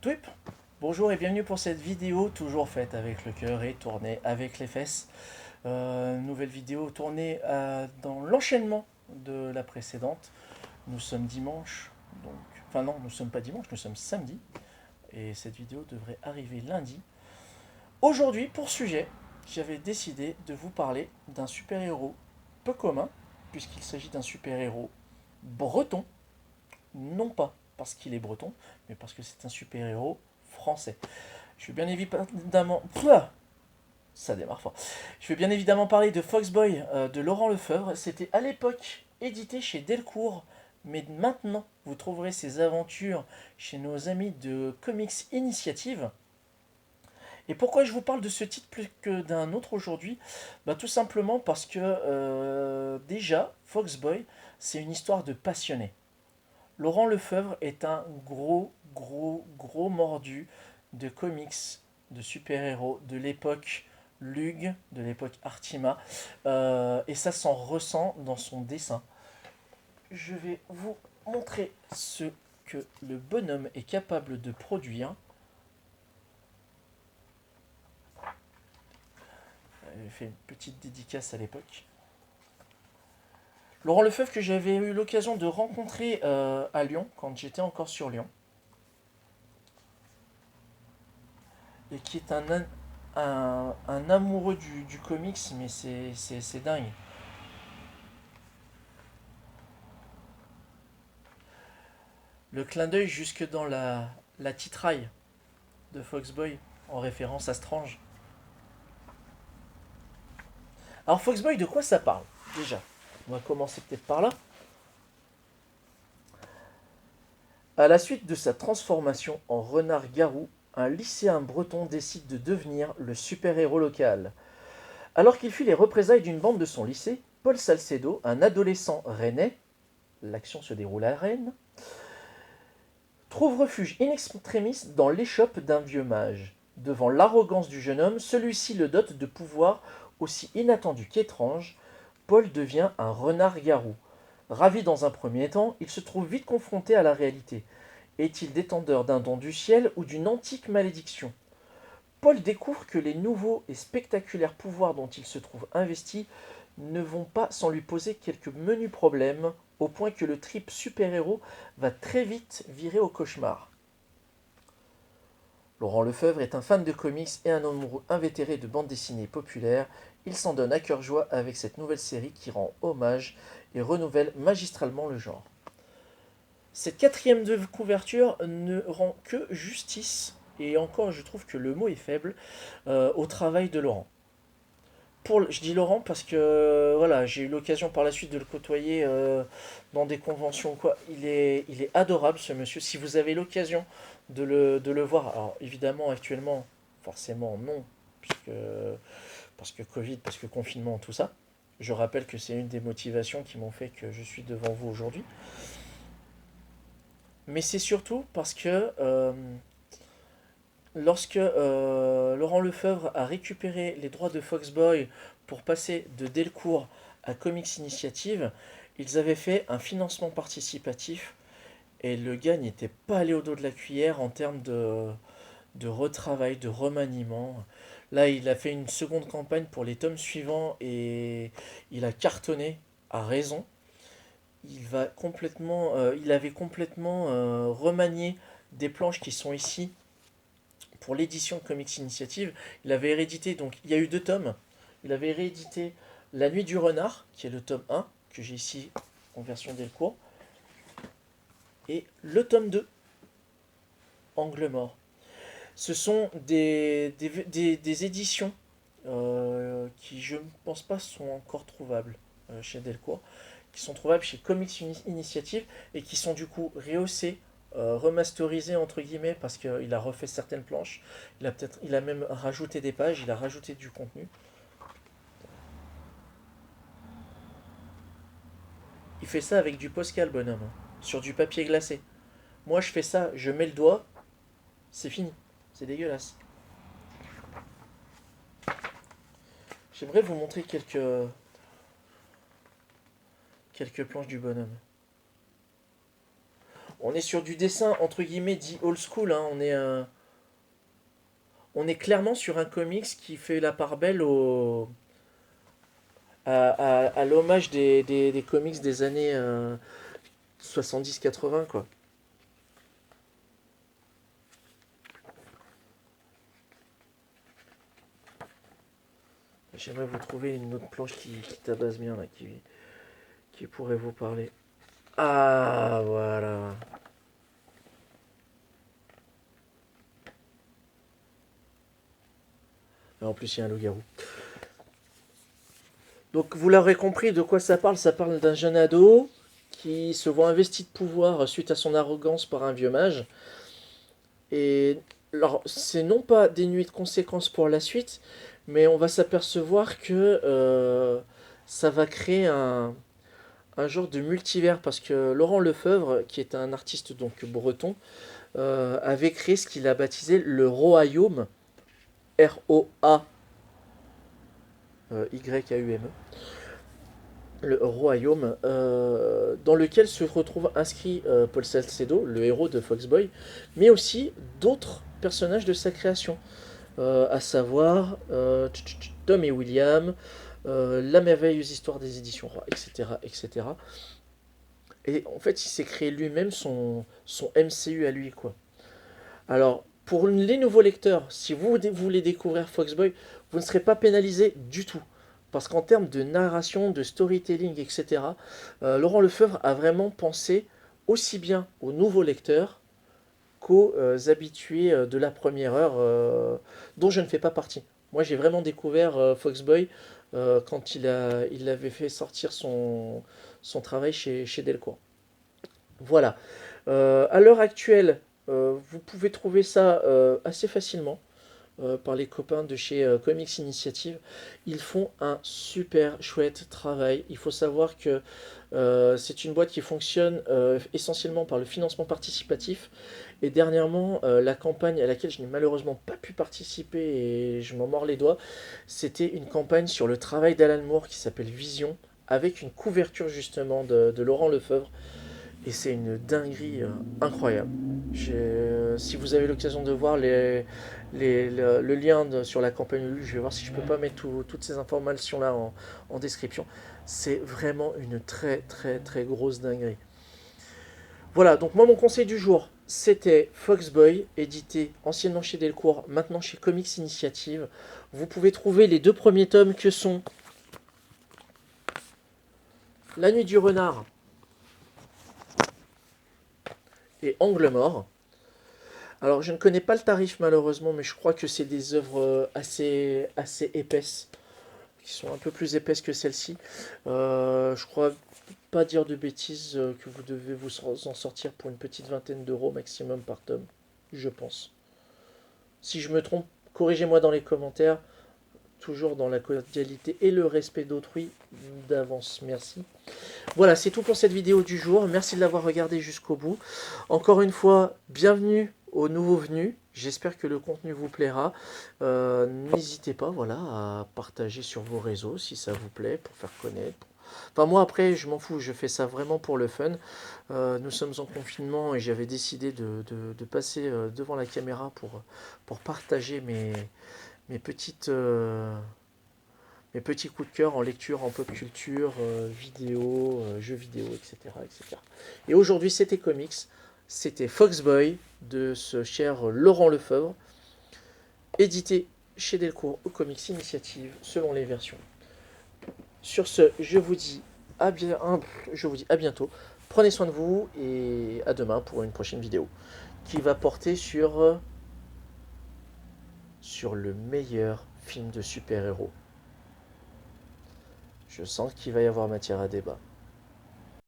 Twip, bonjour et bienvenue pour cette vidéo toujours faite avec le cœur et tournée avec les fesses. Nouvelle vidéo tournée dans l'enchaînement de la précédente. Nous sommes dimanche, donc... Enfin non, nous sommes pas dimanche, nous sommes samedi. Et cette vidéo devrait arriver lundi. Aujourd'hui, pour sujet, j'avais décidé de vous parler d'un super-héros peu commun, puisqu'il s'agit d'un super-héros breton, non pas parce qu'il est breton, mais parce que c'est un super-héros français. Je vais bien évidemment... Pouah, ça démarre fort. Je vais bien évidemment parler de Foxboy de Laurent Lefebvre. C'était à l'époque édité chez Delcourt, mais maintenant vous trouverez ses aventures chez nos amis de Comics Initiative. Et pourquoi je vous parle de ce titre plus que d'un autre aujourd'hui? Tout simplement parce que déjà, Foxboy, c'est une histoire de passionné. Laurent Lefebvre est un gros mordu de comics, de super-héros, de l'époque Lug, de l'époque Artima, et ça s'en ressent dans son dessin. Je vais vous montrer ce que le bonhomme est capable de produire. J'ai fait une petite dédicace à l'époque. Laurent Lefebvre que j'avais eu l'occasion de rencontrer à Lyon, quand j'étais encore sur Lyon, et qui est un amoureux du comics, mais c'est dingue. Le clin d'œil jusque dans la titraille de Foxboy, en référence à Strange. Alors Foxboy, de quoi ça parle? Déjà, on va commencer peut-être par là. À la suite de sa transformation en renard-garou, un lycéen breton décide de devenir le super-héros local. Alors qu'il fuit les représailles d'une bande de son lycée, Paul Salcedo, un adolescent rennais, l'action se déroule à Rennes, trouve refuge in extremis dans l'échoppe d'un vieux mage. Devant l'arrogance du jeune homme, celui-ci le dote de pouvoirs aussi inattendus qu'étranges. Paul devient un renard-garou. Ravi dans un premier temps, il se trouve vite confronté à la réalité. Est-il détenteur d'un don du ciel ou d'une antique malédiction? Paul découvre que les nouveaux et spectaculaires pouvoirs dont il se trouve investi ne vont pas sans lui poser quelques menus problèmes, au point que le trip super-héros va très vite virer au cauchemar. Laurent Lefebvre est un fan de comics et un amoureux invétéré de bande dessinée populaire. Il s'en donne à cœur joie avec cette nouvelle série qui rend hommage et renouvelle magistralement le genre. Cette quatrième de couverture ne rend que justice, et encore je trouve que le mot est faible, au travail de Laurent. Je dis Laurent parce que voilà, j'ai eu l'occasion par la suite de le côtoyer dans des conventions ou quoi. Il est adorable ce monsieur. Si vous avez l'occasion de le voir, alors évidemment actuellement, forcément non, parce que Covid, parce que confinement, tout ça. Je rappelle que c'est une des motivations qui m'ont fait que je suis devant vous aujourd'hui. Mais c'est surtout parce que lorsque Laurent Lefebvre a récupéré les droits de Foxboy pour passer de Delcourt à Comics Initiative, ils avaient fait un financement participatif et le gars n'était pas allé au dos de la cuillère en termes de retravail, de remaniement. Là, il a fait une seconde campagne pour les tomes suivants et il a cartonné à raison. Il avait complètement remanié des planches qui sont ici pour l'édition Comics Initiative. Il avait réédité, donc il y a eu deux tomes. Il avait réédité La Nuit du Renard, qui est le tome 1, que j'ai ici en version Delcourt, et le tome 2, Angle Mort. Ce sont des éditions qui, je ne pense pas, sont encore trouvables chez Delcourt, qui sont trouvables chez Comics Initiative et qui sont du coup rehaussées, remasterisées entre guillemets parce qu'il a refait certaines planches. Il a même rajouté des pages, il a rajouté du contenu. Il fait ça avec du Poscal, bonhomme, sur du papier glacé. Moi, je fais ça, je mets le doigt, c'est fini. C'est dégueulasse. J'aimerais vous montrer quelques planches du bonhomme. On est sur du dessin entre guillemets dit old school, hein. On est clairement sur un comics qui fait la part belle à l'hommage des comics des années 70-80, quoi. J'aimerais vous trouver une autre planche qui tabasse bien, là, qui pourrait vous parler. Ah, voilà. En plus, il y a un loup-garou. Donc, vous l'aurez compris de quoi ça parle. Ça parle d'un jeune ado qui se voit investi de pouvoir suite à son arrogance par un vieux mage. Et alors, c'est non pas dénué de conséquences pour la suite, mais on va s'apercevoir que ça va créer un genre de multivers parce que Laurent Lefebvre, qui est un artiste donc breton, avait créé ce qu'il a baptisé le Royaume, R-O-A-Y-A-U-M-E, le Royaume, dans lequel se retrouve inscrit Paul Salcedo, le héros de Foxboy, mais aussi d'autres personnages de sa création, à savoir Tom et William, La merveilleuse histoire des éditions Roy, etc., etc. Et en fait, il s'est créé lui-même son MCU à lui, quoi. Alors, pour les nouveaux lecteurs, si vous voulez découvrir Foxboy, vous ne serez pas pénalisé du tout. Parce qu'en termes de narration, de storytelling, etc., Laurent Lefebvre a vraiment pensé aussi bien aux nouveaux lecteurs qu'aux habitués de la première heure, dont je ne fais pas partie. Moi, j'ai vraiment découvert Foxboy quand il avait fait sortir son travail chez Delcourt. Voilà. À l'heure actuelle, vous pouvez trouver ça assez facilement par les copains de chez Comics Initiative. Ils font un super chouette travail. Il faut savoir que c'est une boîte qui fonctionne essentiellement par le financement participatif. Et dernièrement, la campagne à laquelle je n'ai malheureusement pas pu participer et je m'en mords les doigts, c'était une campagne sur le travail d'Alan Moore qui s'appelle Vision, avec une couverture justement de Laurent Lefebvre. Et c'est une dinguerie incroyable. Si vous avez l'occasion de voir le lien sur la campagne Ulule, je vais voir si je peux pas mettre toutes ces informations là en description. C'est vraiment une très très très grosse dinguerie. Voilà, donc moi mon conseil du jour, c'était Foxboy, édité anciennement chez Delcourt, maintenant chez Comics Initiative. Vous pouvez trouver les deux premiers tomes que sont La Nuit du Renard et Angle Mort. Alors, je ne connais pas le tarif malheureusement, mais je crois que c'est des œuvres assez épaisses, qui sont un peu plus épaisses que celle-ci. Je crois pas dire de bêtises que vous devez vous en sortir pour une petite vingtaine d'euros maximum par tome, je pense. Si je me trompe, corrigez-moi dans les commentaires, toujours dans la cordialité et le respect d'autrui d'avance. Merci. Voilà, c'est tout pour cette vidéo du jour. Merci de l'avoir regardé jusqu'au bout. Encore une fois, bienvenue aux nouveaux venus. J'espère que le contenu vous plaira. N'hésitez pas, voilà, à partager sur vos réseaux si ça vous plaît, pour faire connaître. Enfin, moi, après, je m'en fous, je fais ça vraiment pour le fun. Nous sommes en confinement et j'avais décidé de passer devant la caméra pour partager mes petites... mes petits coups de cœur en lecture, en pop culture, vidéo, jeux vidéo, etc., etc. Et aujourd'hui, c'était comics, c'était Foxboy de ce cher Laurent Lefebvre, édité chez Delcourt au Comics Initiative, selon les versions. Sur ce, je vous dis à bientôt. Prenez soin de vous et à demain pour une prochaine vidéo qui va porter sur le meilleur film de super-héros. Je sens qu'il va y avoir matière à débat.